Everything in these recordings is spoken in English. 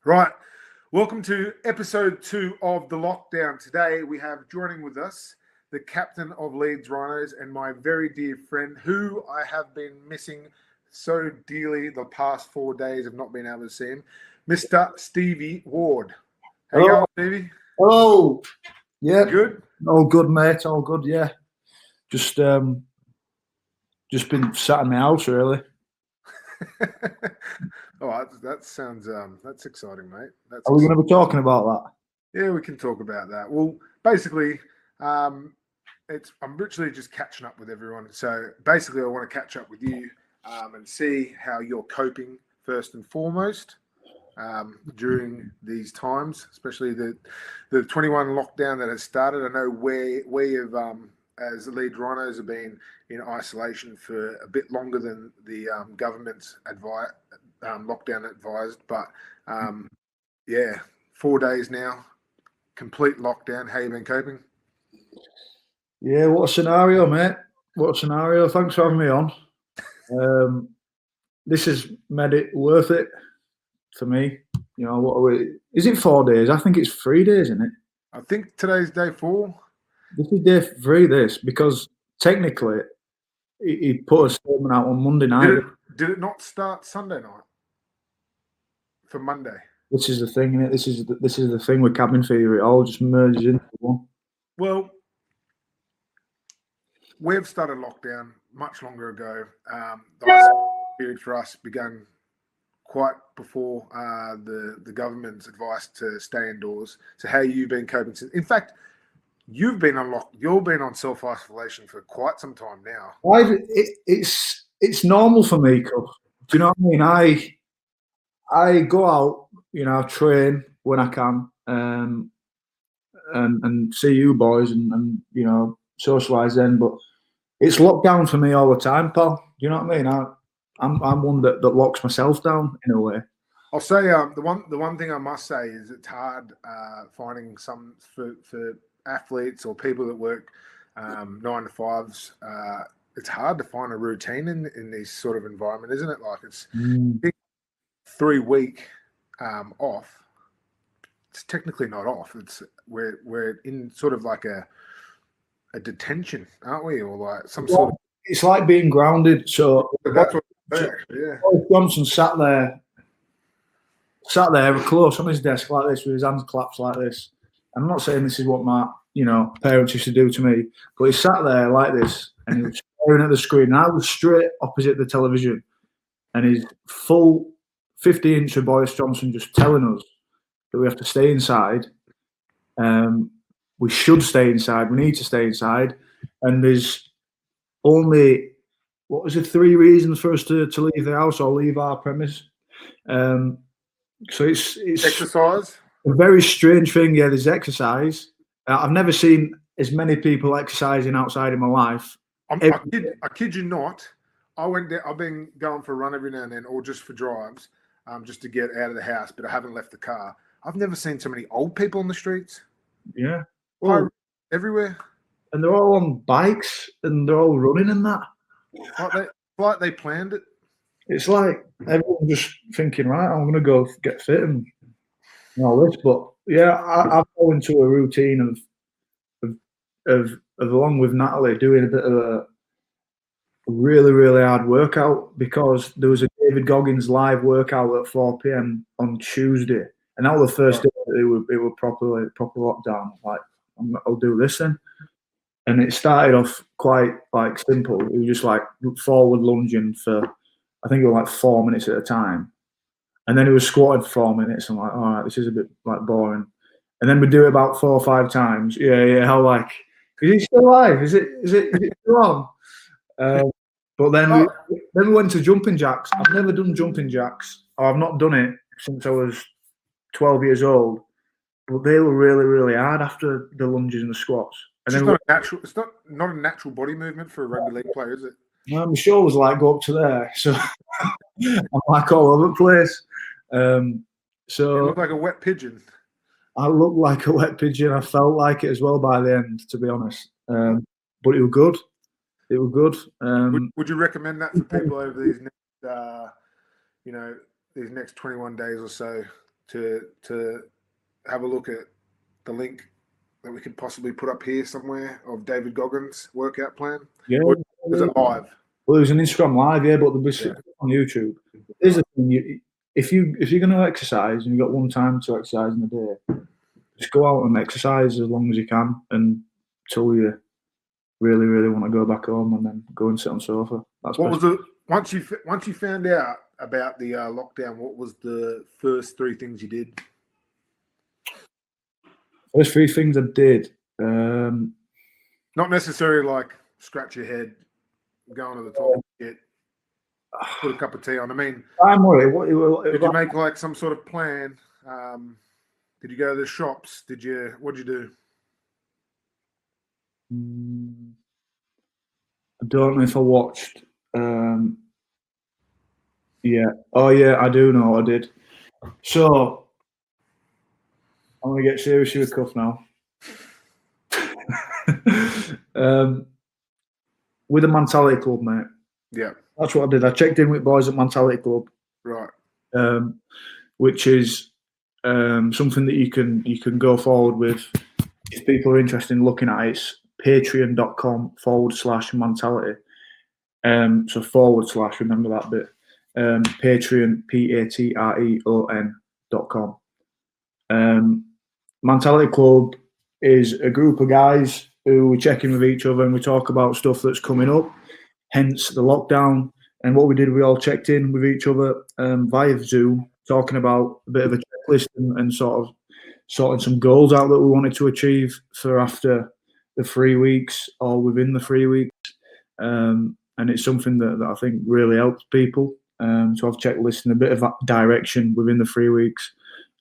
Right. Welcome to episode 2 of The Lockdown. Today we have joining with us the captain of Leeds Rhinos and my very dear friend who I have been missing so dearly the past 4 days of not being able to see him, Mr. Stevie Ward. How you going, Stevie? Oh, yeah. Good? All good, mate. All good, yeah. Just been sat in the house, really. Oh, that sounds that's exciting, mate. Are we going to be talking about that? Yeah, we can talk about that. Well, basically, I'm literally just catching up with everyone. So basically, I want to catch up with you and see how you're coping first and foremost during these times, especially the 21 lockdown that has started. I know we have, as the Leeds Rhinos, have been in isolation for a bit longer than the government's lockdown advised. But yeah, 4 days now, complete lockdown. How you been coping? Yeah, what a scenario, mate. What a scenario. Thanks for having me on. This has made it worth it for me. You know, what are we? Is it 4 days? I think it's 3 days, isn't it? I think today's day 4. This is day 3, because technically he put a statement out on Monday night. Did it not start Sunday night for Monday? This is the thing, innit? This is the thing with cabin fever. It all just merges into one. Well, we've started lockdown much longer ago. The last period for us began quite before the government's advice to stay indoors. So how you been coping since? In fact, you've been on self-isolation for quite some time now. It's normal for me, cuz. Do you know what I mean? I go out, you know, train when I can, and see you boys and you know, socialise then. But it's lockdown for me all the time, pal. Do you know what I mean? I'm one that locks myself down in a way. I'll say the one thing I must say is it's hard finding some for athletes or people that work 9 to 5s. It's hard to find a routine in this sort of environment, isn't it? Like it's 3 week off. It's technically not off. It's we're in sort of like a detention, aren't we? Or like some sort of. It's like being grounded. So that's what. Yeah. Johnson sat there close on his desk like this with his hands clasped like this. I'm not saying this is what my parents used to do to me, but he sat there like this and he was staring at the screen. And I was straight opposite the television, and his full 50-inch of Boris Johnson just telling us that we have to stay inside. We should stay inside. We need to stay inside. And there's only, 3 reasons for us to leave the house or leave our premise. So it's exercise. A very strange thing. Yeah, there's exercise. I've never seen as many people exercising outside in my life. I kid you not. I've been going for a run every now and then, or just for drives, just to get out of the house. But I haven't left the car. I've never seen so many old people on the streets. Yeah, well, everywhere. And they're all on bikes and they're all running and that. Like they planned it. It's like everyone's just thinking, right, I'm going to go get fit and all this. But yeah, I've gone into a routine of along with Natalie doing a bit of a really, really hard workout, because there was a David Goggins live workout at 4 p.m. on Tuesday, and that was the first day that it were proper lockdown. Like, I'll do this then. And it started off quite like simple. It was just like forward lunging for, I think it was like 4 minutes at a time. And then it was squatting for 4 minutes. I'm like, all right, this is a bit like boring. And then we do it about 4 or 5 times. Yeah. How like, is he still alive? Is it still on? But then we went to jumping jacks. I've never done jumping jacks. Or I've not done it since I was 12 years old. But they were really, really hard after the lunges and the squats. And it's not a natural body movement for a rugby league player, is it? No, my shoulders like go up to there, so I'm like all over the place. So you look like a wet pigeon. I look like a wet pigeon. I felt like it as well by the end, to be honest. But it was good. It was good. Would you recommend that for people over these next, these next 21 days or so? to have a look at the link that we could possibly put up here somewhere of David Goggins' workout plan? Yeah. Or is it live? Well, it was an Instagram live, yeah, but there'll be stuff on YouTube. Here's the thing: if you're going to exercise and you've got one time to exercise in a day, just go out and exercise as long as you can until you really, really want to go back home and then go and sit on the sofa. That's what was the once you found out about the lockdown? What was the first 3 things you did? First 3 things I did. Not necessarily like scratch your head, go on to the toilet, put a cup of tea on. I mean, I'm worried. Did you make like some sort of plan? Did you go to the shops? What did you do? I don't know if I watched. Yeah. Oh, yeah, I do know I did. So, I'm going to get seriously with Cuff now. With the Mantality Club, mate. Yeah. That's what I did. I checked in with boys at Mantality Club. Right. Which is something that you can go forward with if people are interested in looking at it. It's patreon.com/Mantality. So / remember that bit. Patreon, Patreon.com. Mantality Club is a group of guys who check in with each other and we talk about stuff that's coming up, hence the lockdown. And what we did, we all checked in with each other via Zoom, talking about a bit of a checklist and sort of sorting some goals out that we wanted to achieve for after the 3 weeks or within the 3 weeks. And it's something that I think really helps people to have checklists and a bit of direction within the 3 weeks.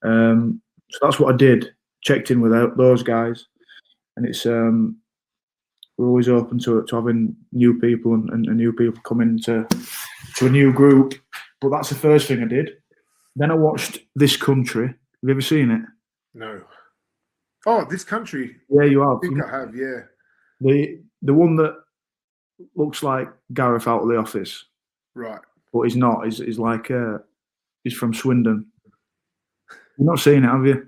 So that's what I did, checked in with those guys. And it's we're always open to having new people and new people come into a new group. But that's the first thing I did. Then I watched This Country. Have you ever seen it? No. Oh, This Country. Yeah, you have. I think I have, yeah. The one that looks like Gareth out of The Office. Right. But he's not. He's like he's from Swindon. You've not seen it, have you?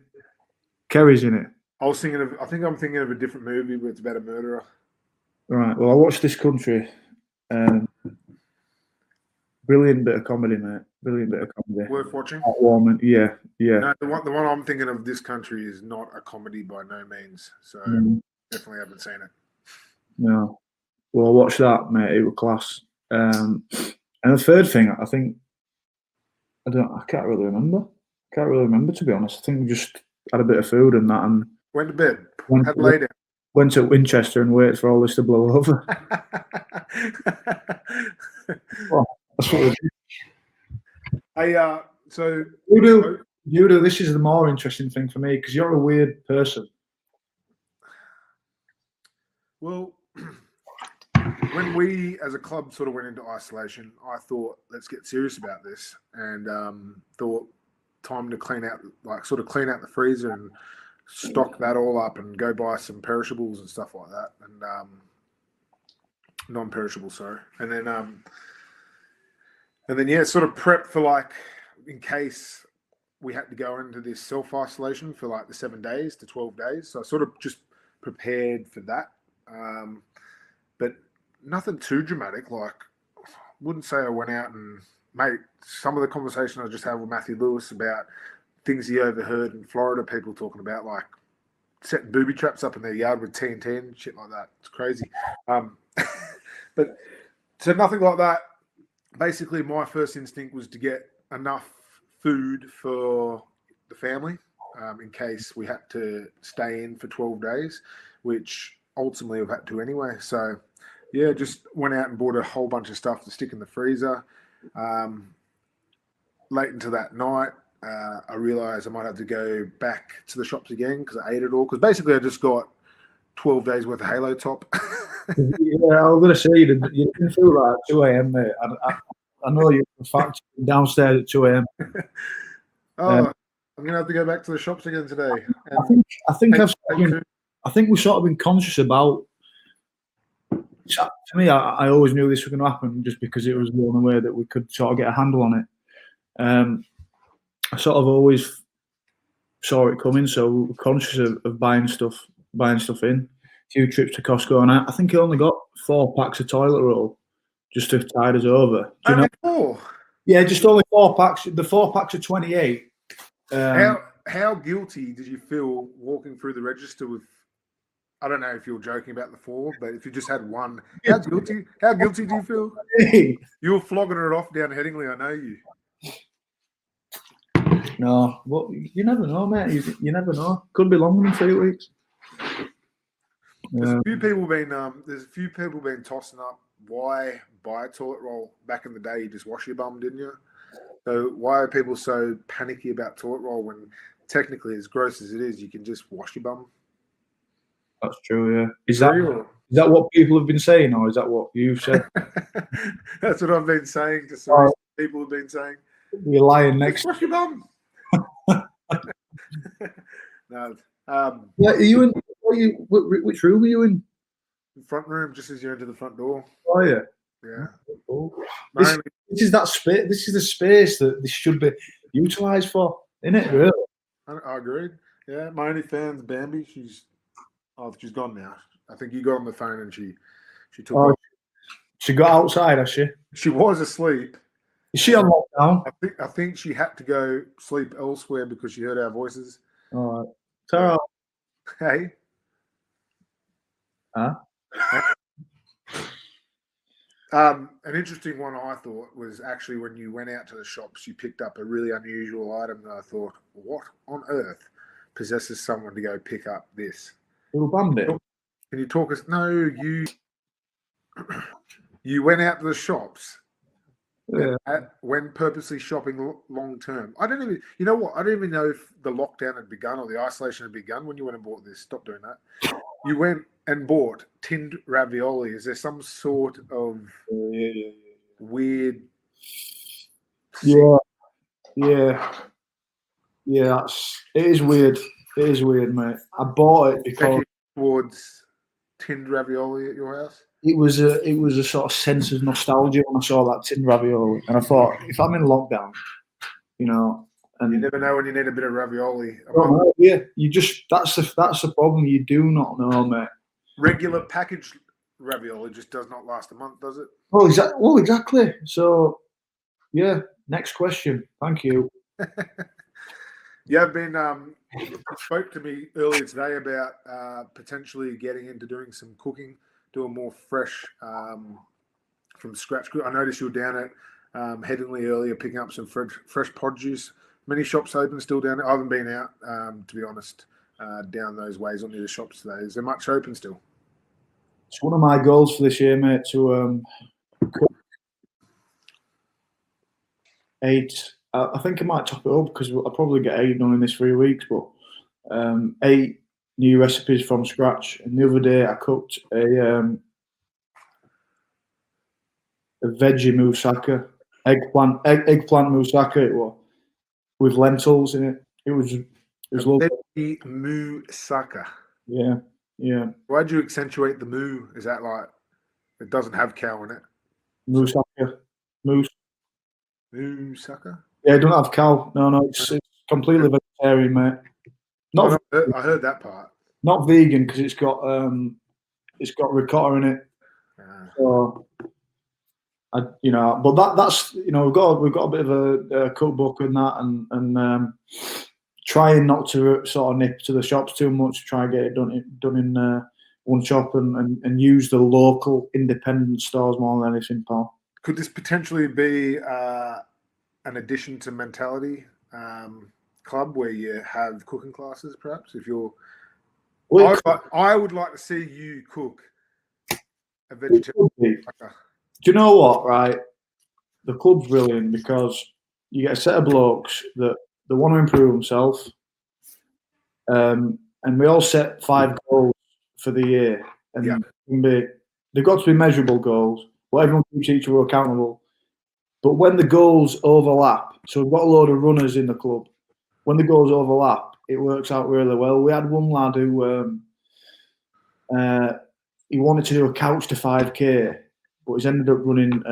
Kerry's in it. I think I'm thinking of a different movie, but it's about a murderer. Right. Well, I watched This Country. Brilliant bit of comedy, mate. Brilliant bit of comedy. Worth watching. Heartwarming. Yeah. No, the one I'm thinking of, This Country, is not a comedy by no means. So definitely haven't seen it. No. Well, I watched that, mate. It was class. And the third thing, I think, I can't really remember. To be honest. I think we just had a bit of food and that, and went to bed. Had lay down. Went to Winchester and waited for all this to blow over. Well, that's what we did. So you do. This is the more interesting thing for me because you're a weird person. Well, when we as a club sort of went into isolation, I thought, let's get serious about this, and thought time to clean out the freezer and stock that all up and go buy some perishables and stuff like that, and non-perishable, sorry. And then yeah, sort of prep for like in case we had to go into this self-isolation for like the 7 days to 12 days. So I sort of just prepared for that. But nothing too dramatic. Like, wouldn't say I went out and, mate, some of the conversation I just had with Matthew Lewis about things he overheard in Florida, people talking about like setting booby traps up in their yard with TNT and shit like that. It's crazy. But so nothing like that. Basically, my first instinct was to get enough food for the family in case we had to stay in for 12 days, which ultimately I've had to anyway. So, yeah, just went out and bought a whole bunch of stuff to stick in the freezer. Late into that night, I realised I might have to go back to the shops again because I ate it all. Because basically I just got 12 days worth of Halo Top. Yeah, I was going to say, you didn't feel like 2 a.m., mate. I know you're in fact downstairs at 2 a.m. I'm going to have to go back to the shops again today. I think we've sort of been conscious about. To me, I always knew this was going to happen just because it was the only way that we could sort of get a handle on it. I sort of always saw it coming, so we were conscious of buying stuff in. A few trips to Costco, and I think he only got 4 packs of toilet roll just to tide us over. Do you know? Four. Yeah, just only 4 packs. The 4 packs of 28. How guilty did you feel walking through the register with? I don't know if you're joking about the 4, but if you just had one, how guilty do you feel? You were flogging it off down Headingley, I know you. No, well, you never know, mate. You never know. Could be longer than 3 weeks. There's a few people been tossing up why buy a toilet roll. Back in the day, you just wash your bum, didn't you? So why are people so panicky about toilet roll when technically, as gross as it is, you can just wash your bum? That's true, yeah. Is that what people have been saying, or is that what you've said? That's what I've been saying to some people have been saying. You're lying next. Wash your bum. No. Yeah, are you in? Which room are you in? Front room, just as you enter the front door. Oh yeah. Yeah. Oh. This is that space. This is the space that this should be utilised for, isn't it? Really? I agree. Yeah. My only fan's Bambi. She's gone now. I think you got on the phone and she took off. She got outside, has she? She was asleep. Is she on lockdown? I think she had to go sleep elsewhere because she heard our voices. All right. Tara. Hey. Huh? An interesting one I thought was actually when you went out to the shops, you picked up a really unusual item that I thought, what on earth possesses someone to go pick up this? Little bandit. Can you talk us? No, you went out to the shops. Yeah. When purposely shopping long term. I don't even, you know what? I don't even know if the lockdown had begun or the isolation had begun when you went and bought this. Stop doing that. You went and bought tinned ravioli. Is there some sort of weird? Yeah. It is weird. It is weird, mate. I bought it because towards tinned ravioli at your house. It was a sort of sense of nostalgia when I saw that tinned ravioli, and I thought, if I'm in lockdown, you know, and you never know when you need a bit of ravioli. Yeah, that's the problem. You do not know, mate. Regular packaged ravioli just does not last a month, does it? Well, exactly. So, yeah. Next question. Thank you. You have been spoke to me earlier today about potentially getting into doing some cooking. Do a more fresh from scratch. I noticed you were down at Headingley earlier picking up some fresh produce. Many shops open still down there. I haven't been out, to be honest, down those ways on the shops today. Is there much open still? It's one of my goals for this year, mate, to cook 8. I think I might top it up because I'll probably get 8 done in this 3 weeks, but 8 new recipes from scratch. And the other day I cooked a veggie moussaka, eggplant moussaka it was, with lentils in it. It was lovely. Veggie moussaka. Yeah. Why'd you accentuate the moo? Is that like it doesn't have cow in it? Moussaka. Moussaka? Yeah, it don't have cow. No, it's completely vegetarian, mate. I heard that part. Not vegan because it's got ricotta in it. So, but that's we've got a bit of a cookbook and that, and trying not to sort of nip to the shops too much. Try and get it done in one shop and use the local independent stores more than anything, pal. Could this potentially be an addition to Mantality club where you have cooking classes, perhaps? If you're, I would like to see you cook a vegetarian. Do you know what? Right, the club's brilliant because you get a set of blokes that they want to improve themselves, and we all set 5 goals for the year, and they've got to be measurable goals. But everyone keeps each other accountable. But when the goals overlap, so we've got a load of runners in the club. When the goals overlap, it works out really well. We had one lad who he wanted to do a couch to 5K, but he's ended up running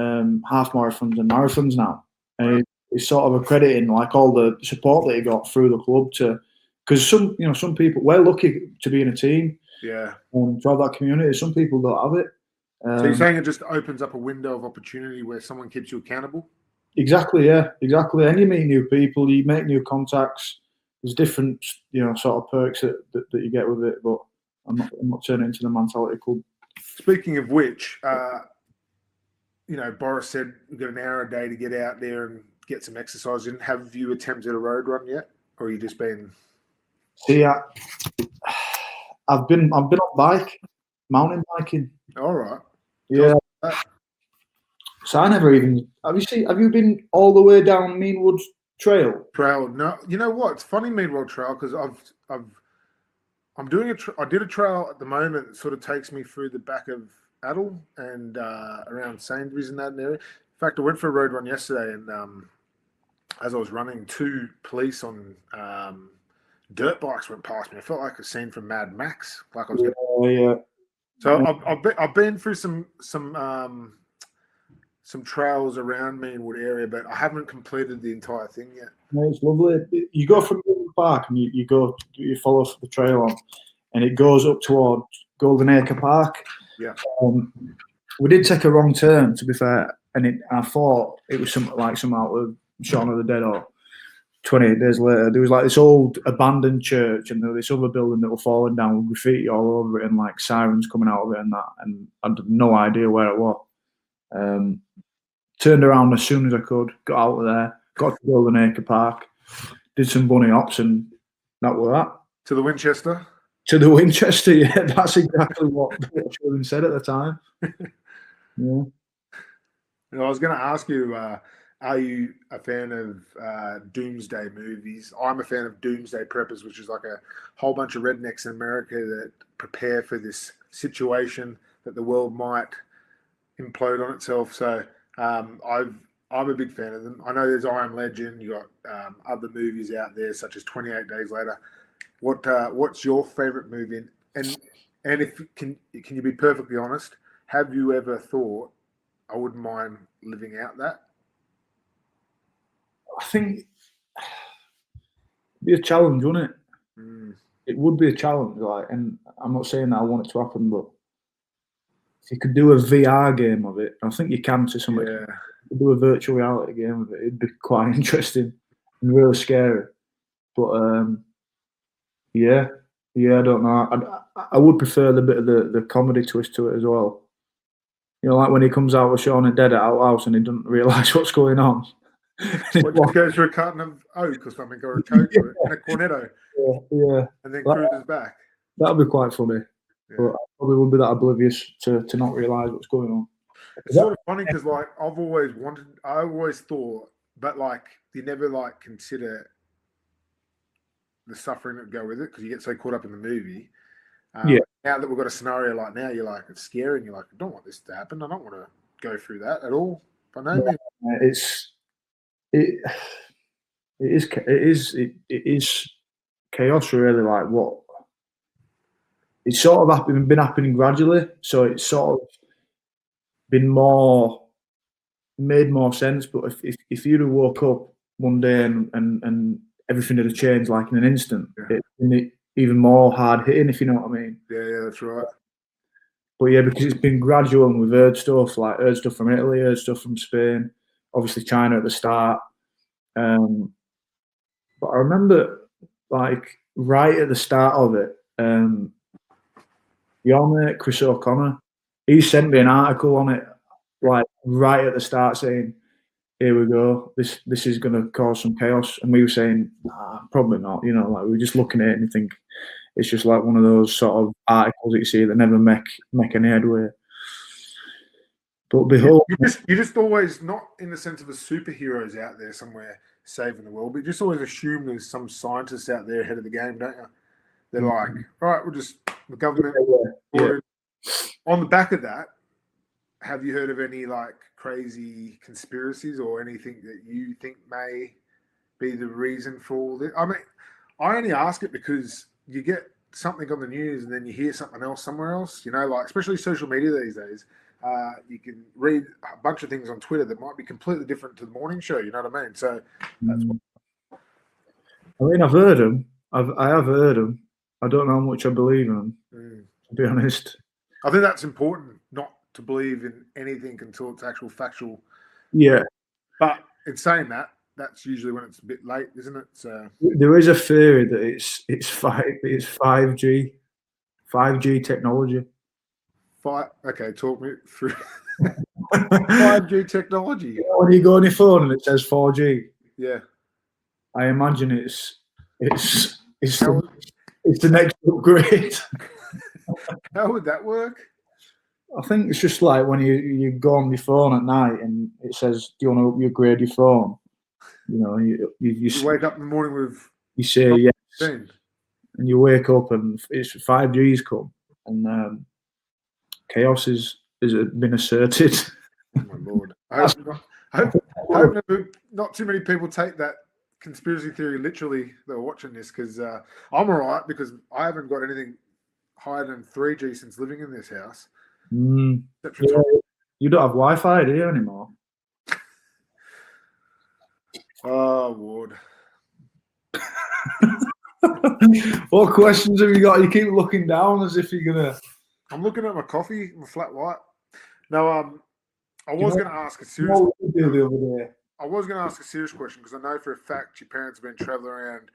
half marathons and marathons now. And he's sort of accrediting like all the support that he got through the club to because some people, we're lucky to be in a team, Yeah. to have that community. Some people don't have it. So you're saying it just opens up a window of opportunity where someone keeps you accountable? Exactly, yeah, exactly. And you meet new people, you make new contacts. There's different, sort of perks that you get with it. But I'm not turning into the Mantality Club. Speaking of which, Boris said we've got an hour a day to get out there and get some exercise in. Have you attempted a road run yet, or are you just been? See, I've been on bike, mountain biking. All right. Yeah. So I never even. Have you been all the way down Meanwood Trail? No, you know what? It's funny, Meanwood Trail, because I'm doing I did a trail at the moment that sort of takes me through the back of Adel and around Sainsbury's in that area. In fact, I went for a road run yesterday, and as I was running, 2 police on dirt bikes went past me. I felt like a scene from Mad Max. Like I was. Yeah. So I've been through some trails around Meanwood area, but I haven't completed the entire thing yet. No, it's lovely. You go from the park and you follow the trail on, and it goes up toward Golden Acre Park. Yeah. We did take a wrong turn, to be fair, and I thought it was something out of Shaun of the Dead, or 28 days later. There was like this old abandoned church, and there was this other building that were falling down with graffiti all over it, and like sirens coming out of it and that, and I had no idea where it was. Turned around as soon as I could, got out of there, got to Golden Acre Park, did some bunny hops, and that was that. To the Winchester? To the Winchester, yeah. That's exactly what children said at the time. Yeah. I was going to ask you, are you a fan of doomsday movies? I'm a fan of Doomsday Preppers, which is like a whole bunch of rednecks in America that prepare for this situation that the world might implode on itself. So I'm a big fan of them. I know there's I Am Legend. You got other movies out there such as 28 Days Later. What's your favorite movie? And if can you be perfectly honest? Have you ever thought I wouldn't mind living out that? I think it'd be a challenge, wouldn't it? Mm. It would be a challenge, and I'm not saying that I want it to happen, but if you could do a VR game of it, I think you can to some extent. Do a virtual reality game of it, it'd be quite interesting and really scary. But yeah, I don't know. I would prefer the bit of the comedy twist to it as well. Like when he comes out with Shaun of the Dead at our house and he doesn't realise what's going on. What, goes for a carton of Oak or something, or a Coke, or and a Cornetto. Yeah. And then cruises back. That'd be quite funny. Yeah. But I probably would be that oblivious to not realise what's going on. It's sort of funny because, like, I always thought, but like, you never like consider the suffering that go with it because you get so caught up in the movie. Now that we've got a scenario like now, you're like, it's scary, and you're like, I don't want this to happen. I don't want to go through that at all. By no means. It is chaos, really. Like what it's sort of been happening gradually, so it's sort of been made more sense. But if you'd have woke up one day and everything had changed like in an instant, it'd be even more hard hitting, if you know what I mean. Yeah, that's right. But yeah, because it's been gradual, and we've heard stuff from Italy, heard stuff from Spain, obviously China at the start. But I remember, like, right at the start of it, your mate Chris O'Connor, he sent me an article on it, like right at the start, saying, "Here we go. This is going to cause some chaos." And we were saying, "Nah, probably not." Like we were just looking at it and you think it's just like one of those sort of articles that you see that never make any headway. But behold, you just always, not in the sense of a superheroes out there somewhere saving the world, but you just always assume there's some scientists out there ahead of the game, don't you? They're like, all right, the government. Yeah. On the back of that, have you heard of any like crazy conspiracies or anything that you think may be the reason for all this? I mean, I only ask it because you get something on the news and then you hear something else somewhere else, like especially social media these days. You can read a bunch of things on Twitter that might be completely different to the morning show. You know what I mean? So that's I mean, I've heard them. I have heard them. I don't know how much I believe in them, to be honest. I think that's important, not to believe in anything until it's actual factual. Yeah. But in saying that, that's usually when it's a bit late, isn't it? So There is a theory that it's 5G technology. Okay, talk me through 5G technology. When you go on your phone and it says 4G, Yeah. I imagine it's the next upgrade. How would that work? I think it's just like when you go on your phone at night and it says, "Do you want to upgrade your phone?" You know, you wake up in the morning with you say yes, and you wake up and it's 5G's come and chaos has been asserted. Oh my lord! I hope not too many people take that conspiracy theory literally that are watching this, because I'm alright because I haven't got anything higher than 3G since living in this house. Yeah, you don't have Wi-Fi, do you, anymore? Oh, Ward. What questions have you got? You keep looking down as if you're gonna. I'm looking at my coffee, my flat white. No, I was going to ask a serious. What did you do the other day? I was going to ask a serious question because I know for a fact your parents have been traveling around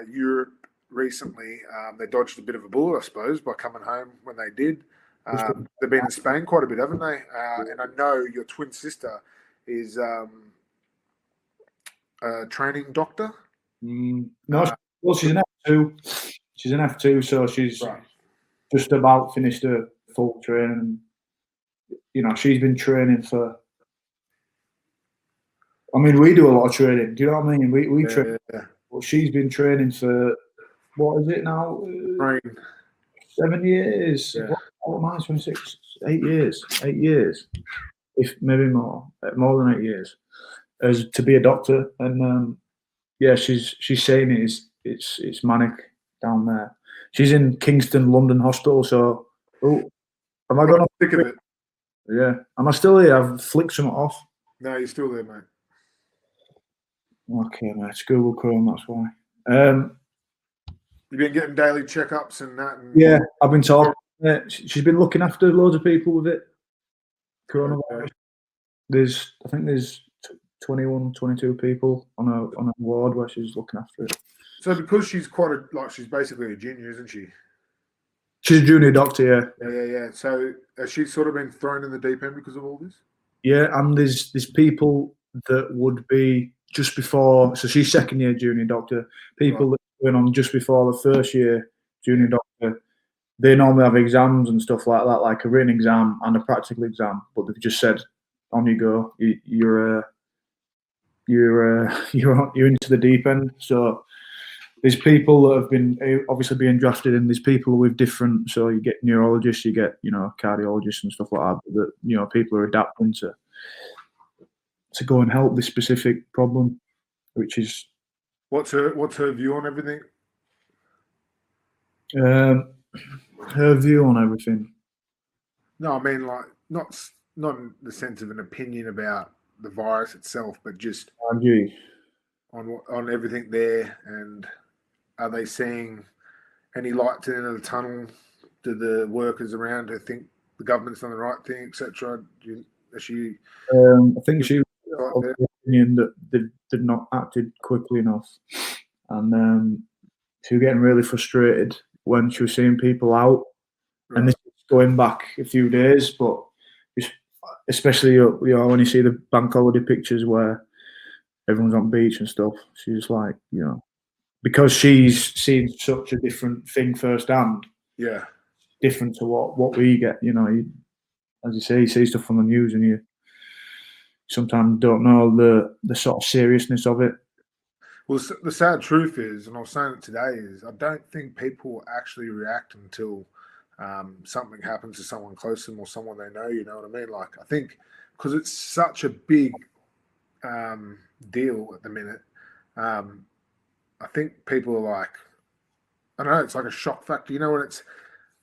Europe recently. They dodged a bit of a bullet, I suppose, by coming home when they did. They've been in Spain quite a bit, haven't they? And I know your twin sister is a training doctor. No, well, she's an F2. She's an F2, so she's just about finished her full training. You know, she's been training for. I mean, we do a lot of training. Do you know what I mean? We train. Yeah. But she's been training for what is it now? 7 years. Yeah. What am I? 26. 8 years. 8 years. If maybe more than 8 years, as to be a doctor. And yeah, she's saying it's manic down there. She's in Kingston London Hospital. So, am I gonna think of it? Yeah, am I still here? I've flicked something off. No, you're still there, mate. Okay, mate. It's Google Chrome. That's why. You've been getting daily checkups and that. And yeah, I've been talking. She's been looking after loads of people with it. Coronavirus. Okay. I think there's 21, 22 people on a ward where she's looking after it. So because she's she's basically a junior, isn't she? She's a junior doctor, yeah. Yeah. So has she sort of been thrown in the deep end because of all this? Yeah, and there's people that would be just before. So she's second year junior doctor. People that are going on just before the first year junior doctor. They normally have exams and stuff like that, like a written exam and a practical exam. But they've just said, "On you go. You're into the deep end." So there's people that have been obviously being drafted in. There's people with different. So you get neurologists, you get cardiologists and stuff like that. But that people are adapting to go and help this specific problem, which is what's her view on everything? Her view on everything. No, I mean not in the sense of an opinion about the virus itself, but just on everything there. And are they seeing any light at the end of the tunnel? Do the workers around her think the government's done the right thing, etc.? I think she of the opinion that they've not acted quickly enough, and she was getting really frustrated when she was seeing people out. Right. And this is going back a few days, but especially when you see the bank holiday pictures where everyone's on beach and stuff, she's like, because she's seen such a different thing firsthand. Yeah, different to what we get. As you say, you see stuff on the news, and you sometimes don't know the sort of seriousness of it. Well, the sad truth is, and I was saying it today, is I don't think people actually react until something happens to someone close to them or someone they know. You know what I mean? Like, I think because it's such a big deal at the minute, I think people are like, I don't know, it's like a shock factor. When it's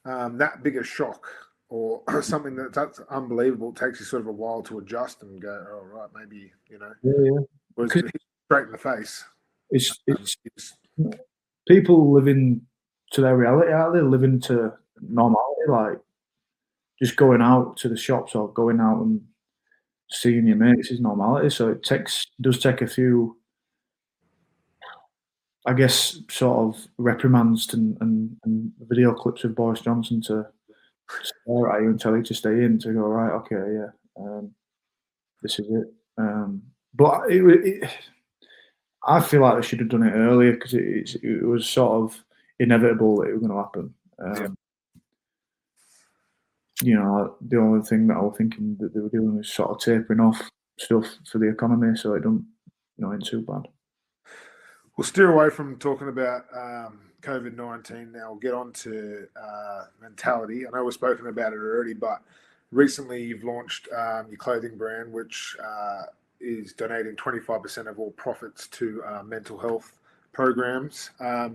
that big a shock or something that's unbelievable, it takes you sort of a while to adjust and go, oh, right, maybe, Yeah. Whereas straight in the face. It's people living to their reality, aren't they? Living to normality, like just going out to the shops or going out and seeing your mates is normality. So it does take a few, I guess, sort of reprimands and video clips of Boris Johnson to stare at you and tell you to stay in, to go, right, okay, yeah, this is it. But I feel like they should have done it earlier because it was sort of inevitable that it was going to happen. Yeah. You know, the only thing that I was thinking that they were doing was sort of tapering off stuff for the economy, so it don't, ain't too bad. We'll steer away from talking about COVID-19 now. We'll get on to Mantality. I know we've spoken about it already, but recently you've launched your clothing brand, which is donating 25% of all profits to mental health programs. I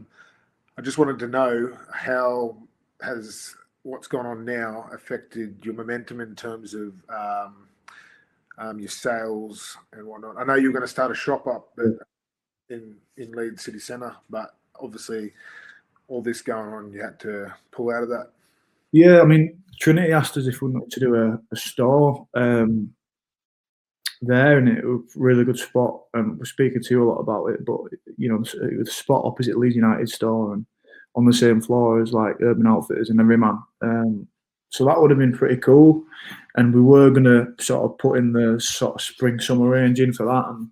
just wanted to know, how has what's gone on now affected your momentum in terms of your sales and whatnot? I know you're going to start a shop up in Leeds City Centre, but obviously all this going on, you had to pull out of that. Yeah, I mean, Trinity asked us if we wanted to do a store there, and it was a really good spot. We're speaking to you a lot about it, but it was a spot opposite Leeds United store and on the same floor as like Urban Outfitters and Everyman. So that would have been pretty cool, and we were gonna sort of put in the sort of spring summer range in for that, and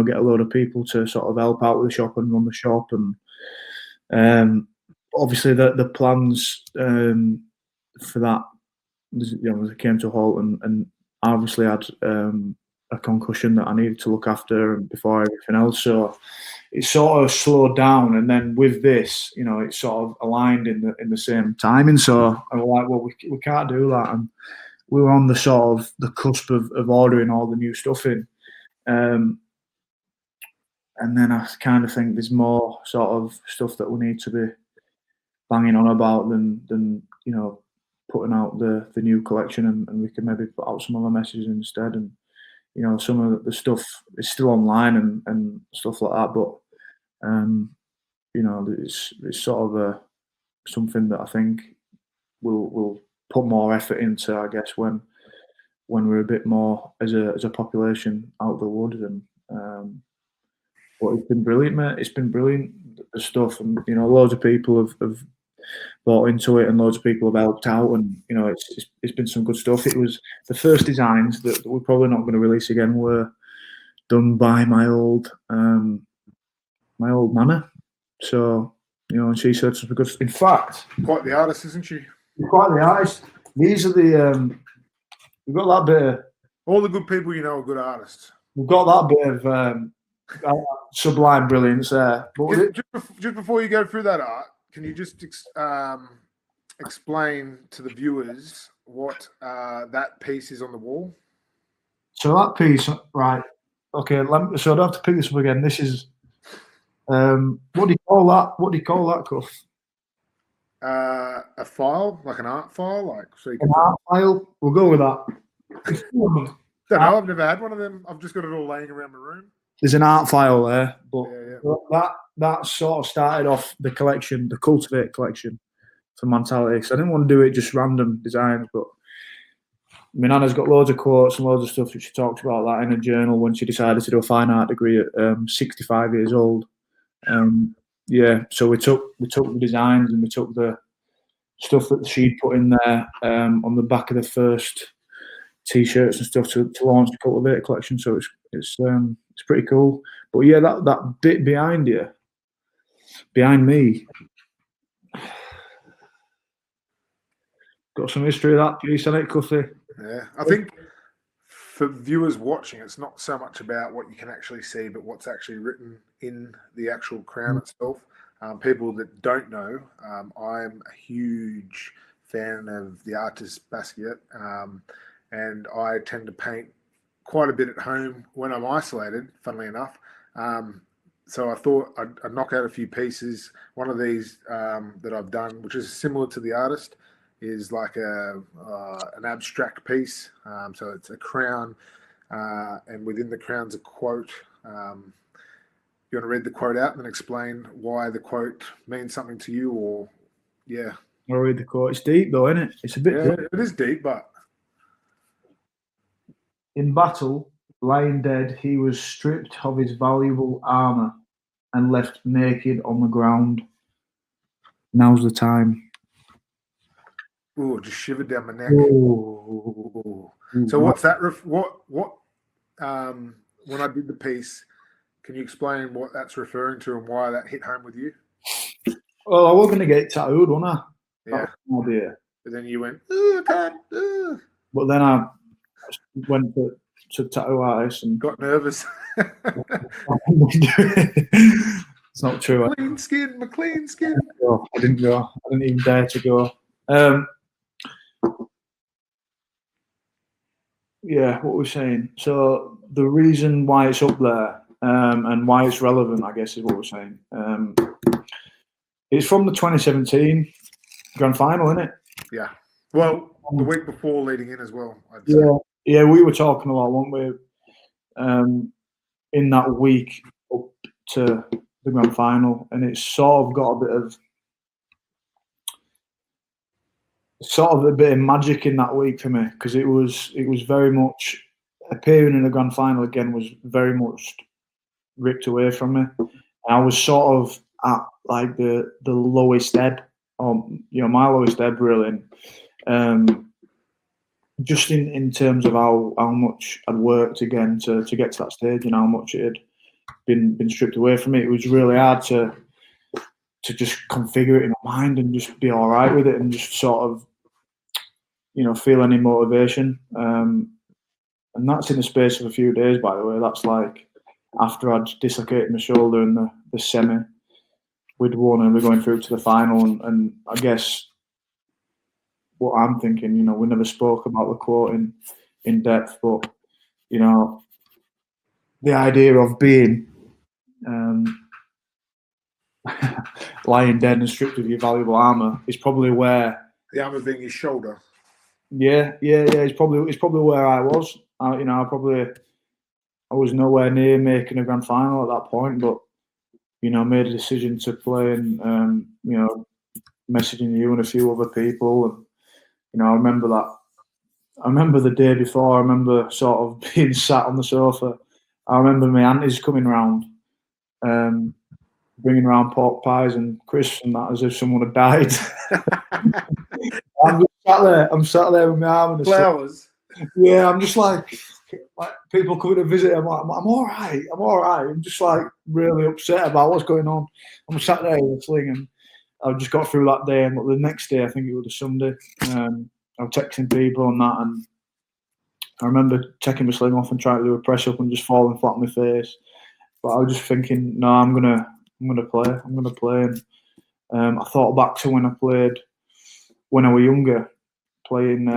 get a load of people to sort of help out with the shop and run the shop, and obviously the plans for that, it came to a halt, and I obviously had a concussion that I needed to look after before everything else, so it sort of slowed down. And then with this, it sort of aligned in the same timing. So I was like, well, we can't do that, and we were on the sort of the cusp of ordering all the new stuff in. And then I kind of think there's more sort of stuff that we need to be banging on about than putting out the new collection, and we can maybe put out some other messages instead. And some of the stuff is still online and stuff like that, but it's sort of something that I think we'll put more effort into, I guess, when we're a bit more as a population out the woods. And but it's been brilliant, mate. It's been brilliant, the stuff, and loads of people have bought into it, and loads of people have helped out, and it's been some good stuff. It was the first designs that we're probably not going to release again were done by my old nana. So and she said some good. In fact, quite the artist, isn't she? Quite the artist. These are the we've got that bit of, all the good people are good artists. We've got that bit of sublime brilliance there. But just before you go through that art, can you just explain to the viewers what that piece is on the wall? So that piece, right? Okay, so I don't have to pick this up again. This is what do you call that? What do you call that, Cuff? A file, like an art file, like so you can an art file. We'll go with that. Don't know. I've never had one of them. I've just got it all laying around my room. There's an art file there, but yeah. that sort of started off the collection, the Cultivate collection for Mantality. Because I didn't want to do it just random designs, but my nana's got loads of quotes and loads of stuff that she talks about that in a journal when she decided to do a fine art degree at 65 years old. So we took the designs and we took the stuff that she'd put in there on the back of the first T-shirts and stuff to launch the Cultivate collection. So it's pretty cool. But yeah, that bit behind me, got some history of that piece on it, Cuffy. Yeah, I think for viewers watching, it's not so much about what you can actually see, but what's actually written in the actual crown itself. People that don't know, I'm a huge fan of the artist Basquiat, and I tend to paint quite a bit at home when I'm isolated, funnily enough. So I thought I'd knock out a few pieces. One of these that I've done, which is similar to the artist, is like an abstract piece. So it's a crown, and within the crown's a quote. You want to read the quote out and then explain why the quote means something to you, or yeah? I'll read the quote. It's deep though, isn't it? It's a bit deep. It is deep, but In battle, lying dead, he was stripped of his valuable armor and left naked on the ground. Now's the time. ooh, just shivered down my neck. Ooh. So what's that? When I did the piece, can you explain what that's referring to and why that hit home with you? Well, I was going to get it tattooed, wasn't I? Yeah. Oh dear. But then you went, I can't. But then I went to tattoo artist and Got nervous. It's not true. Clean skin, my clean skin. I didn't go. I didn't even dare to go. Yeah, what we're saying. So the reason why it's up there and why it's relevant, I guess, is what we're saying. It's from the 2017 grand final, isn't it? Yeah. Well, the week before leading in as well. I'd say. Yeah, we were talking a lot, weren't we? In that week up to the grand final, and it's sort of got a bit of magic in that week for me, because it was very much appearing in the grand final again was very much ripped away from me. And I was sort of at like the lowest ebb, my lowest ebb really. Just in terms of how much I'd worked again to get to that stage, and how much it had been stripped away from me. It was really hard to just configure it in my mind and just be all right with it, and just sort of feel any motivation. And that's in the space of a few days, by the way. That's like after I'd dislocated my shoulder in the semi, we'd won and we're going through to the final. And I guess what I'm thinking, we never spoke about the quote in depth, but the idea of being lying dead and stripped of your valuable armor is probably where the armor being his shoulder. Yeah. It's probably where I was. I was nowhere near making a grand final at that point, but made a decision to play, and messaging you and a few other people, and I remember that. I remember the day before. I remember sort of being sat on the sofa. I remember my aunties coming round, bringing around pork pies and crisps and that, as if someone had died. I'm sat there with my arm and flowers. Yeah, I'm just like people coming to visit. I'm like, I'm all right. I'm just like really upset about what's going on. I'm sat there with a sling, and I just got through that day. And the next day, I think it was a Sunday, I was texting people and that, and I remember taking my sling off and trying to do a press up and just falling flat on my face. But I was just thinking, no, I'm gonna play. And I thought back to when I played when I was younger, playing.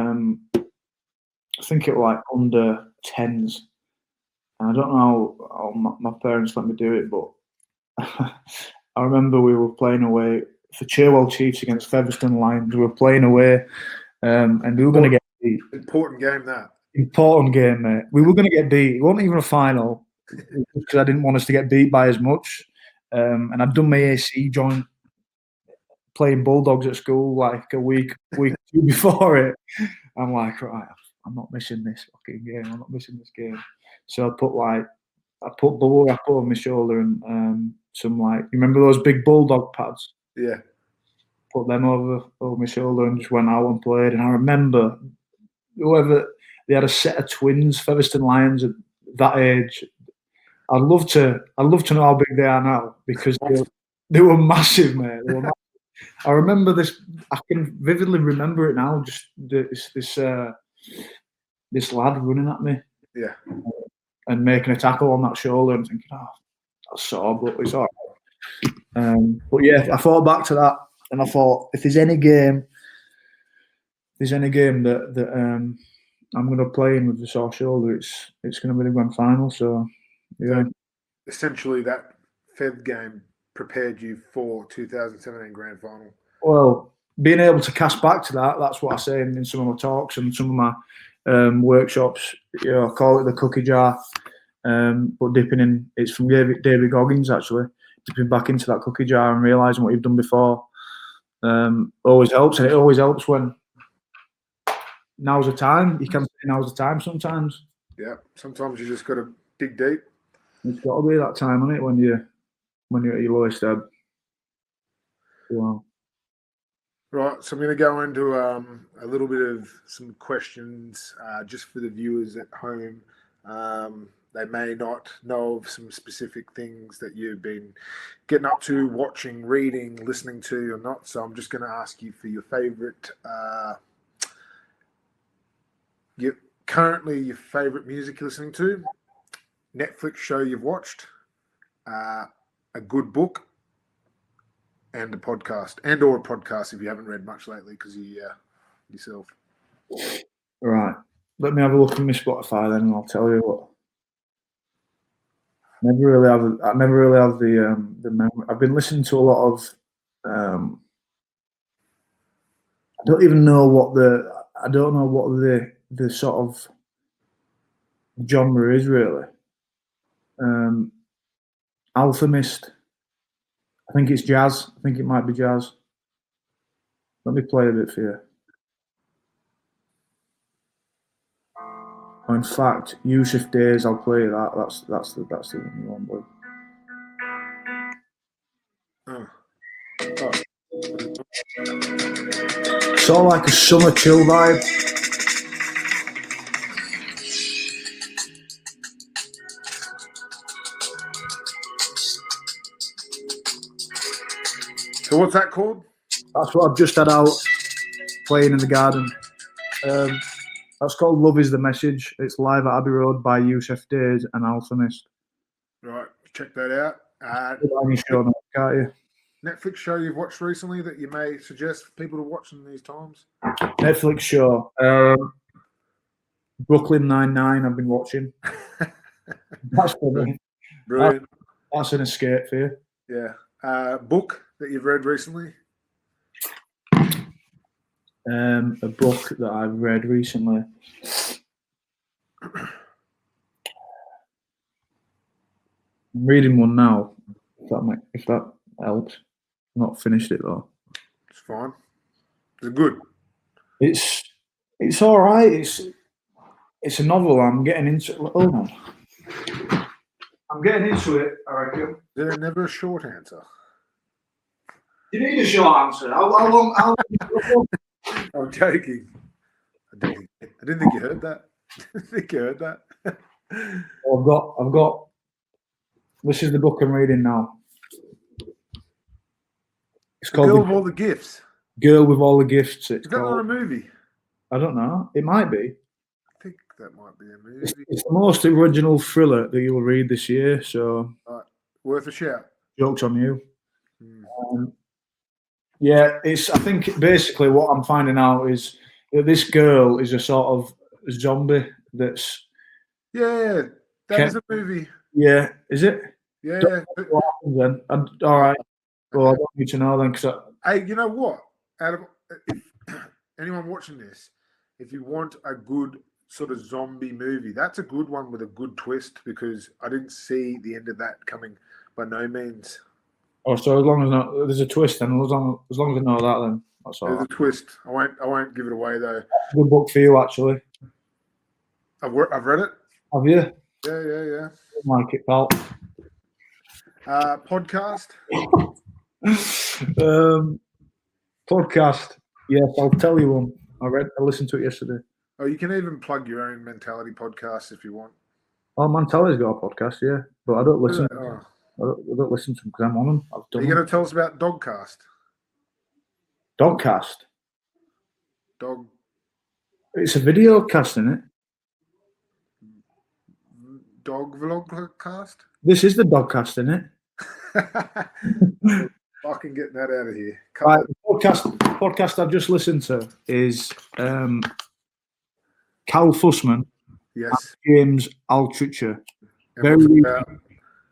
I think it was like under 10s. And I don't know how my parents let me do it, but I remember we were playing away for Cherwell Chiefs against Featherstone Lions. We were playing away, and we were going to get beat. Important game, that. Important game, mate. We were going to get beat. It wasn't even a final, because I didn't want us to get beat by as much. And I'd done my AC joint playing Bulldogs at school like a week or two before it. I'm like, right, I'm not missing this fucking game. I'm not missing this game. So I put bubble wrap over my shoulder and some, like, you remember those big Bulldog pads? Yeah. Put them over my shoulder and just went out and played. And I remember they had a set of twins, Featherstone Lions, at that age. I'd love to know how big they are now, because they were massive, mate. They were massive. I remember this. I can vividly remember it now. Just this lad running at me, and making a tackle on that shoulder, and thinking, "Oh, that's sore, but it's all right." But yeah, I thought back to that, and I thought, if there's any game that I'm going to play in with the sore shoulder, it's going to be the grand final. So yeah, essentially that Fev game prepared you for 2017 grand final. Well, being able to cast back to that's what I say in some of my talks and some of my workshops. I call it the cookie jar. but dipping in. It's from David Goggins, actually. Dipping back into that cookie jar and realising what you've done before always helps, and it always helps when now's the time. You can say now's the time sometimes. Yeah, sometimes you just got to dig deep. It's got to be that time, isn't it, when you're at your lowest ebb. Wow. Right, so I'm going to go into a little bit of some questions just for the viewers at home. They may not know of some specific things that you've been getting up to, watching, reading, listening to, or not. So I'm just going to ask you for your favorite, currently your favorite music you're listening to, Netflix show you've watched, a good book, and a podcast, or a podcast if you haven't read much lately because you yourself. Right. Let me have a look at my Spotify then, and I'll tell you what. I never really have the memory. I've been listening to a lot of. I don't know what the sort of genre is really. Alchemist. I think it's jazz. I think it might be jazz. Let me play a bit for you. In fact, Yusuf Days, I'll play that. That's the one you want, boy. Sort of like a summer chill vibe. So what's that called? That's what I've just had out playing in the garden. That's called Love Is The Message. It's live at Abbey Road by Yusuf Days and Alchemist. Right, check that out. Can't you? Netflix show you've watched recently that you may suggest for people to watch in these times? Netflix show. Brooklyn Nine-Nine I've been watching. That's funny. Brilliant. That's an escape for you. Yeah. Book that you've read recently? A book that I've read recently. I'm reading one now. If that helps. I've not finished it though. It's fine. It's good. It's all right. It's a novel. I'm getting into it. Hold on. I'm getting into it, I reckon. There's never a short answer. You need a short answer. How long? I'm joking. I didn't think you heard that. I didn't think you heard that. I've got. This is the book I'm reading now. It's called Girl with All the Gifts. Girl with All the Gifts. Is that not a movie? I don't know. It might be. I think that might be a movie. It's the most original thriller that you'll read this year. So worth a shout. Joke's on you. Yeah, I think basically what I'm finding out is that this girl is a sort of zombie that's. Yeah, that is a movie. Yeah, is it? Yeah. What happens then? All right. Well, I don't need to know then. Hey, you know what, Adam? If anyone watching this, if you want a good sort of zombie movie, that's a good one with a good twist because I didn't see the end of that coming by no means. Oh, so as long as there's a twist, then as long as I know that, then that's all. There's a twist. I won't give it away though. Good book for you, actually. I've read it. Have you? Yeah. I like it, pal. Podcast. Podcast. Yes, I'll tell you one. I listened to it yesterday. Oh, you can even plug your own Mantality podcast if you want. Oh, Mantality's got a podcast, yeah, but I don't listen. Oh. I don't listen to them because I'm on them. Are you going to tell us about Dogcast? Dogcast? Dog. It's a video cast, isn't it? Dog vlogcast? This is the Dogcast, isn't it? Fucking get that out of here. Right, the podcast I've just listened to is Cal Fussman. Yes. And James Altucher.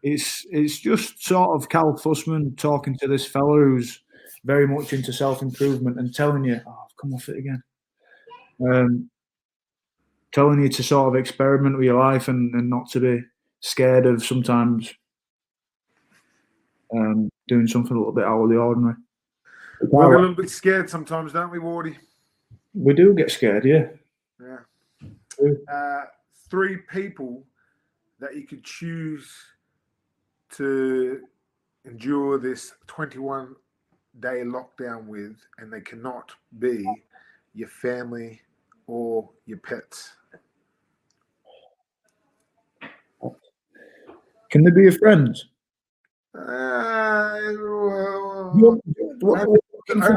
It's just sort of Cal Fussman talking to this fella who's very much into self-improvement and telling you, I've come off it again. Telling you to sort of experiment with your life and not to be scared of sometimes doing something a little bit out of the ordinary. We're a little bit scared sometimes, don't we, Wardy? We do get scared, yeah. Yeah. 3 people that you could choose to endure this 21-day lockdown with, and they cannot be your family or your pets. Can they be your friends? Well, only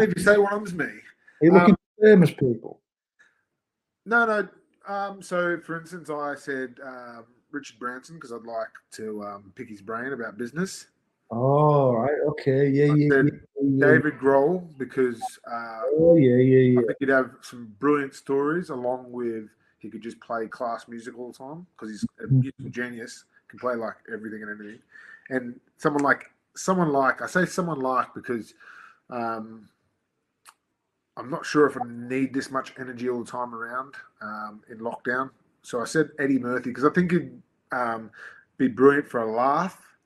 if you say one of them's me. Are you looking for famous people? No. So, for instance, I said Richard Branson because I'd like to pick his brain about business. Oh, right, okay, yeah. David Grohl because yeah. I think he'd have some brilliant stories, along with he could just play class music all the time because he's a musical genius, can play like everything and anything. And someone like I say someone like because I'm not sure if I need this much energy all the time around in lockdown. So I said Eddie Murphy because I think he'd be brilliant for a laugh.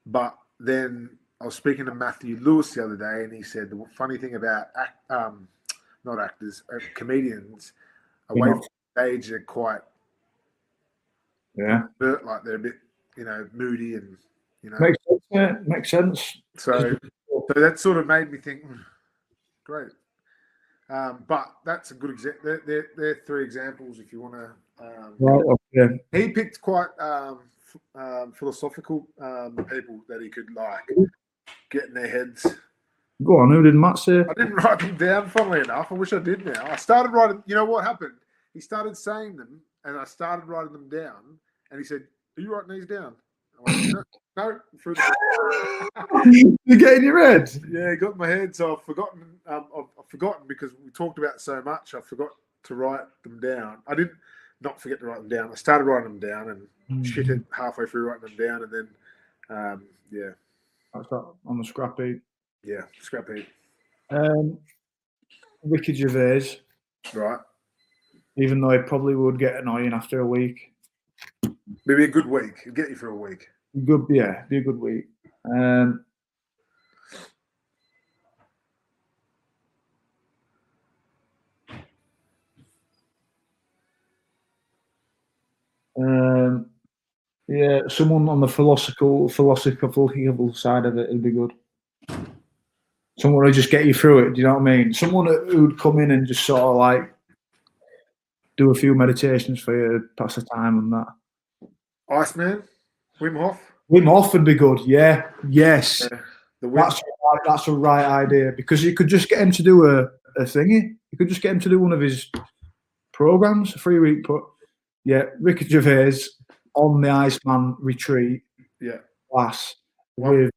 But then I was speaking to Matthew Lewis the other day, and he said the funny thing about not actors, comedians, away from stage, they're quite like they're a bit, moody and Makes sense, yeah. Makes sense. So that sort of made me think, great. But that's a good example. They're 3 examples if you want to. Right. Okay. He picked quite philosophical people that he could get in their heads. Go on. Who did Matt say? I didn't write them down. Funnily enough, I wish I did. Now I started writing. You know what happened? He started saying them, and I started writing them down. And he said, "Are you writing these down?" I went, no. You get in your head? Yeah, he got in my head. So I've forgotten. I've forgotten because we talked about it so much. I forgot to write them down. I didn't not forget to write them down. I started writing them down and shit it halfway through writing them down, and then yeah. That's that on the scrap heap. Yeah, scrap heap. Ricky Gervais. Right. Even though it probably would get annoying after a week. Maybe a good week. It'd get you for a week. Good, yeah, be a good week. Yeah, someone on the philosophical side of it would be good. Someone who just get you through it. Do you know what I mean? Someone who'd come in and just sort of like do a few meditations for you, pass the time and that. Iceman, Wim Hof. Wim Hof would be good. Yeah, yes. Yeah, that's a right idea because you could just get him to do a thingy. You could just get him to do one of his programs, a 3-week put. Yeah, Ricky Gervais on the Iceman retreat. Yeah, class with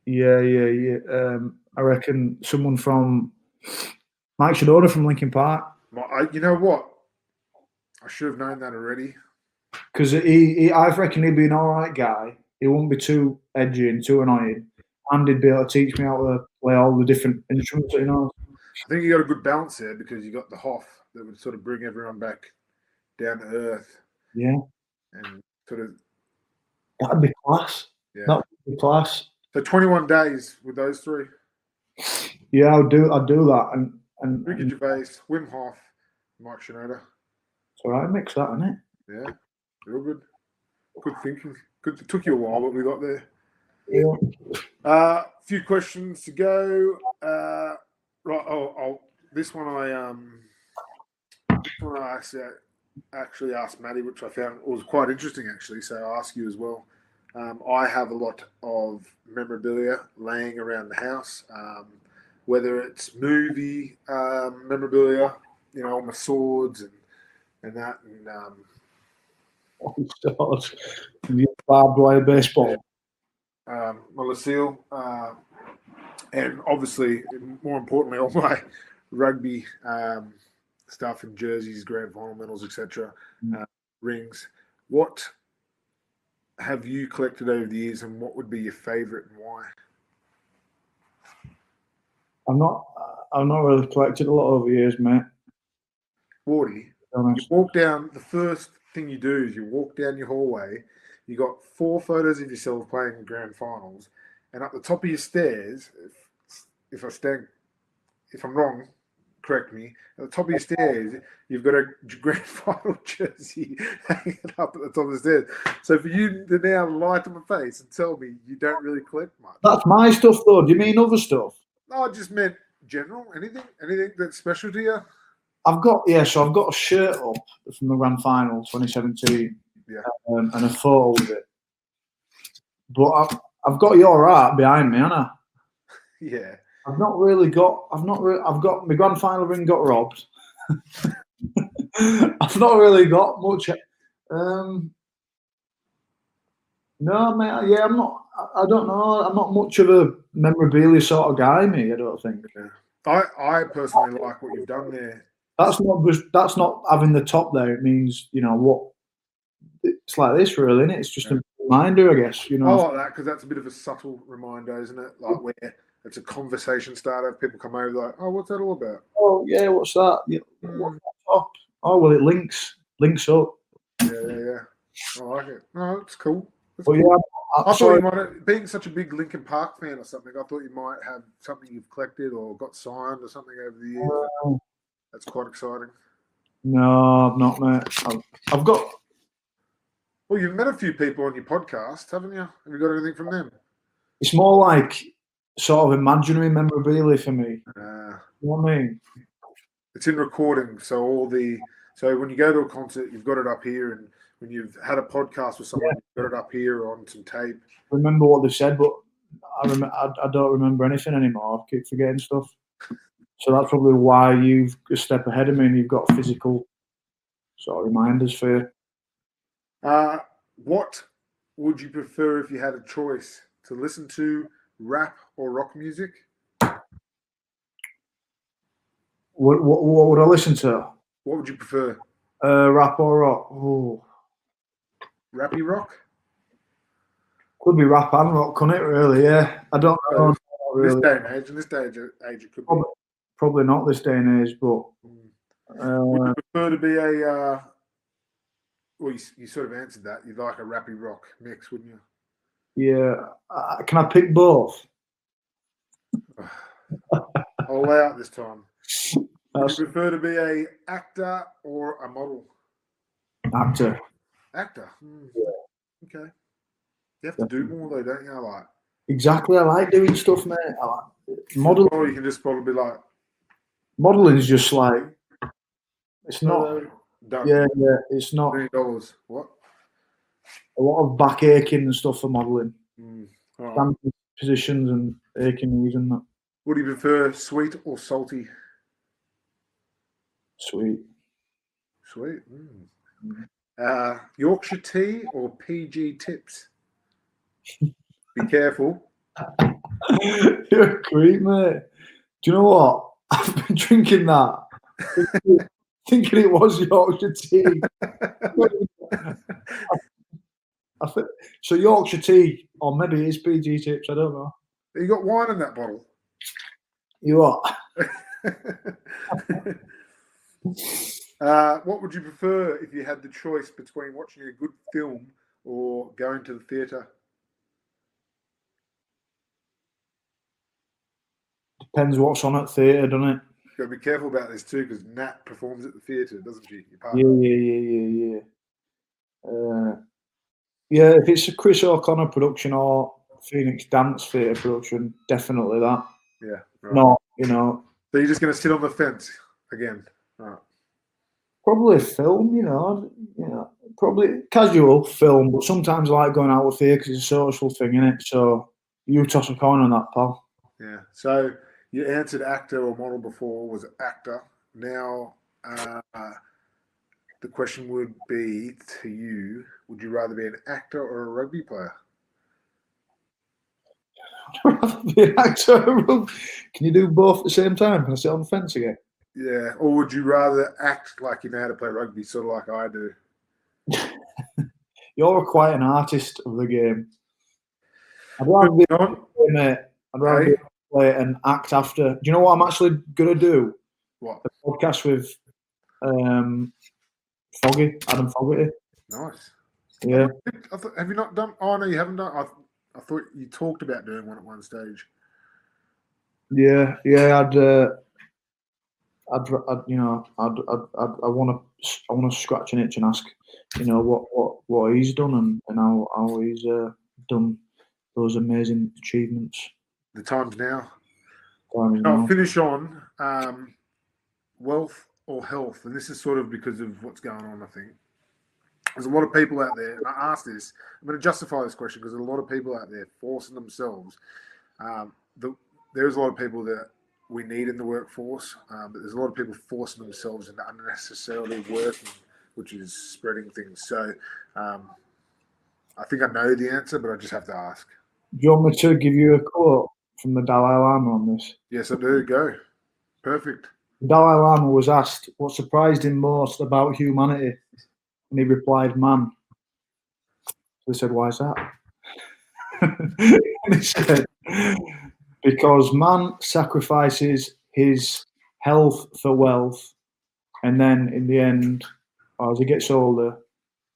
yeah. I reckon someone from Mike Shinoda from Linkin Park. You know what? I should have known that already. Because I reckon he'd be an all right guy. He wouldn't be too edgy and too annoying, and he'd be able to teach me how to play all the different instruments. You know. I think you got a good balance there because you got the Hoff that would sort of bring everyone back down to earth. Yeah. And sort of. That'd be class. Yeah. That would be class. So 21 days with those 3. Yeah, I'd do that. And Ricky Gervais, Wim Hof, Mike Shinoda. It's all right, mix that, isn't it? Yeah, real good. Good thinking. Good. It took you a while, but we got there. Yeah. Few questions to go. Right. This one I actually asked Maddie, which I found was quite interesting actually. So I'll ask you as well. I have a lot of memorabilia laying around the house, whether it's movie memorabilia, all my swords and that, and barbed wire baseball. My Lucille, and obviously, more importantly, all my rugby stuff and jerseys, grand final medals, etc., rings. What have you collected over the years, and what would be your favourite and why? I've not really collected a lot over the years, mate. Wardy, you walk down. The first thing you do is you walk down your hallway. You got 4 photos of yourself playing in grand finals, and up the top of your stairs, if I'm wrong, correct me. At the top of your stairs, you've got a grand final jersey hanging up at the top of the stairs. So for you to now lie to my face and tell me you don't really collect much. That's my stuff, though. Do you mean other stuff? No, I just meant general. Anything that's special to you? I've got a shirt up from the grand final 2017, and a photo with it. But I've got your art behind me, haven't I? Yeah. I've got my grand final ring got robbed. I've not really got much. No, mate. Yeah, I'm not. I don't know. I'm not much of a memorabilia sort of guy, me. I don't think. Yeah. I personally like what you've done there. That's not having the top there. It means what. It's like this, really, isn't it? It's just a reminder, I guess. I like that because that's a bit of a subtle reminder, isn't it? Like where it's a conversation starter. People come over like, "Oh, what's that all about?" Oh, yeah, what's that? Yeah, what's that top? Oh, well, it links up. Yeah. I like it. No, it's cool. Well, yeah, I thought you might, being such a big Linkin Park fan or something, I thought you might have something you've collected or got signed or something over the years. That's quite exciting. No, I've not, mate. I've got. Well, you've met a few people on your podcast, haven't you? Have you got anything from them? It's more like sort of imaginary memorabilia for me. You know what I mean? It's in recording, so when you go to a concert, you've got it up here, and when you've had a podcast with someone, you've got it up here on some tape. I remember what they said, but I don't remember anything anymore. I keep forgetting stuff. So that's probably why you've a step ahead of me and you've got physical sort of reminders for you. What would you prefer if you had a choice to listen to rap or rock music? What would I listen to? What would you prefer? Rap or rock? Oh. Rappy rock? Could be rap and rock, couldn't it, really? Yeah. I don't know. Really. In this day and age, it could be. Probably not this day and age, but... would you prefer to be a... well, you sort of answered that. You'd like a rappy rock mix, wouldn't you? Yeah. Can I pick both? I'll lay out this time. Would you prefer to be a actor or a model? Actor. Actor? Yeah. Okay. You have to do more, though, don't you? Exactly. I like doing stuff, mate. I like modeling. Or you can just probably be like... Modeling is just like... It's not... Done. Yeah, it's not... $1 What? A lot of back aching and stuff for modeling. Right. Positions and aching knees and that. Would you prefer sweet or salty? Sweet. Sweet. Yorkshire tea or PG tips? Be careful. You're a creep, mate. Do you know what? I've been drinking that. Thinking it was Yorkshire tea. I think, so Yorkshire tea, or maybe it's PG tips, I don't know. You got wine in that bottle? You what? What would you prefer if you had the choice between watching a good film or going to the theatre? Depends what's on at theatre, doesn't it? You've got to be careful about this too, because Nat performs at the theatre, doesn't she? Yeah. Yeah, if it's a Chris O'Connor production or Phoenix Dance Theatre production, definitely that. Yeah. Right. No, So you're just going to sit on the fence again? Right. Probably a film, probably casual film, but sometimes I like going out with theatre because it's a social thing, innit? So you toss a coin on that, pal. Yeah. So you answered actor or model before, was actor. Now the question would be to you, would you rather be an actor or a rugby player? I'd rather be an actor. Can you do both at the same time? Can I sit on the fence again? Yeah. Or would you rather act like you know how to play rugby, sort of like I do? You're quite an artist of the game. I'd rather be a play it and act after. Do you know what I'm actually gonna do? What? A podcast with Foggy, Adam Fogarty. Nice. Yeah. Have you not done? Oh no, you haven't done. I thought you talked about doing one at one stage. Yeah. I want to scratch an itch and ask, what he's done and how he's done those amazing achievements. The time's now. Time is I'll now. finish on wealth or health, and this is sort of because of what's going on. I think there's a lot of people out there, and I asked this. I'm going to justify this question because there's a lot of people out there forcing themselves. There's a lot of people that we need in the workforce, but there's a lot of people forcing themselves into unnecessarily working, which is spreading things. So I think I know the answer, but I just have to ask. Do you want me to give you a quote from the Dalai Lama on this? Yes, I do. Go. Perfect. The Dalai Lama was asked what surprised him most about humanity, and he replied, "Man." So they said, "Why is that?" And he said, "Because man sacrifices his health for wealth, and then in the end, as he gets older,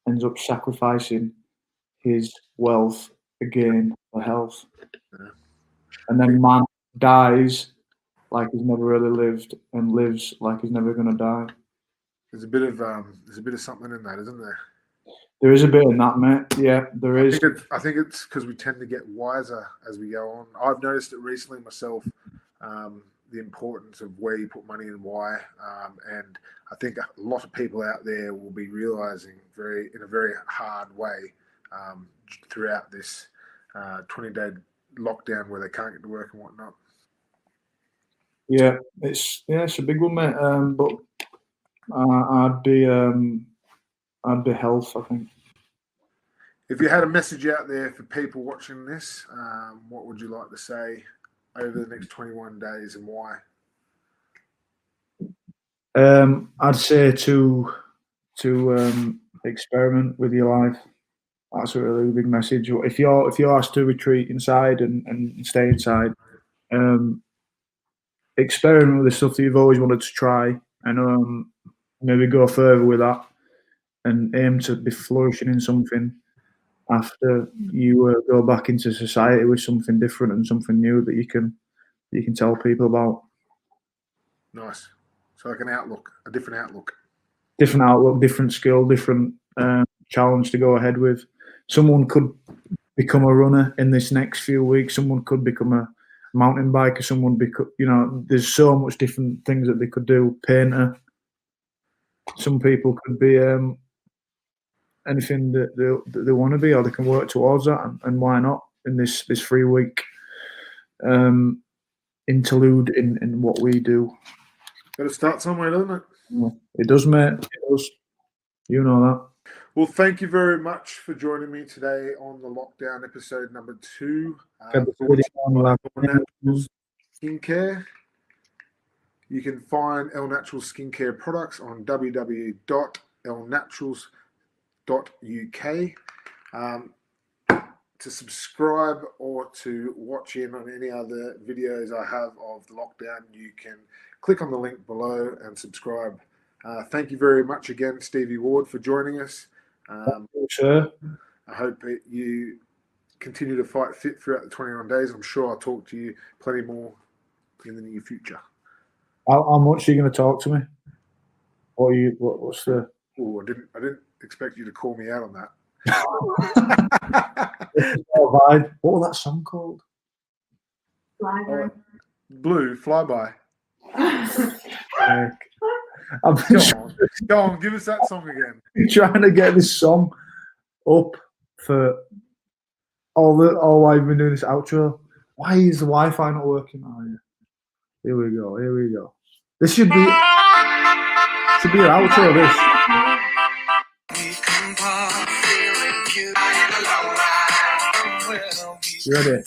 ends up sacrificing his wealth again for health. And then man dies like he's never really lived and lives like he's never going to die." There's a bit of something in that, isn't there? There is a bit in that, mate. Yeah, there is. I think it's because we tend to get wiser as we go on. I've noticed it recently myself, the importance of where you put money and why. And I think a lot of people out there will be realizing in a very hard way throughout this 20-day lockdown where they can't get to work and whatnot. Yeah, it's a big one, mate. But I'd be health, I think. If you had a message out there for people watching this, what would you like to say over the next 21 days and why? I'd say to experiment with your life. That's a really big message. If you're asked to retreat inside and stay inside, experiment with the stuff that you've always wanted to try, and maybe go further with that, and aim to be flourishing in something after you go back into society with something different and something new that you can tell people about. Nice. So like a different outlook, different skill, different challenge to go ahead with. Someone could become a runner in this next few weeks. Someone could become a mountain biker. Someone there's so much different things that they could do. Painter. Some people could be anything that they want to be, or they can work towards that. And why not in this 3 week interlude in what we do? Got to start somewhere, doesn't it? It does, mate. It does. You know that. Well, thank you very much for joining me today on the lockdown episode number 2. Skincare. You can find El Natural Skincare products on www.elnaturals.uk. To subscribe or to watch in on any other videos I have of the lockdown, you can click on the link below and subscribe. Thank you very much again, Stevie Ward, for joining us. Sure. I hope that you continue to fight fit throughout the 21 days. I'm sure I'll talk to you plenty more in the near future. How much are you going to talk to me? What's the? Oh, I didn't expect you to call me out on that. What was that song called? Flyby. Blue, Flyby. Go on, give us that song again. Trying to get this song up for all I've been doing this outro. Why is the Wi-Fi not working? Oh, yeah. Here we go. This should be your outro. This. You ready?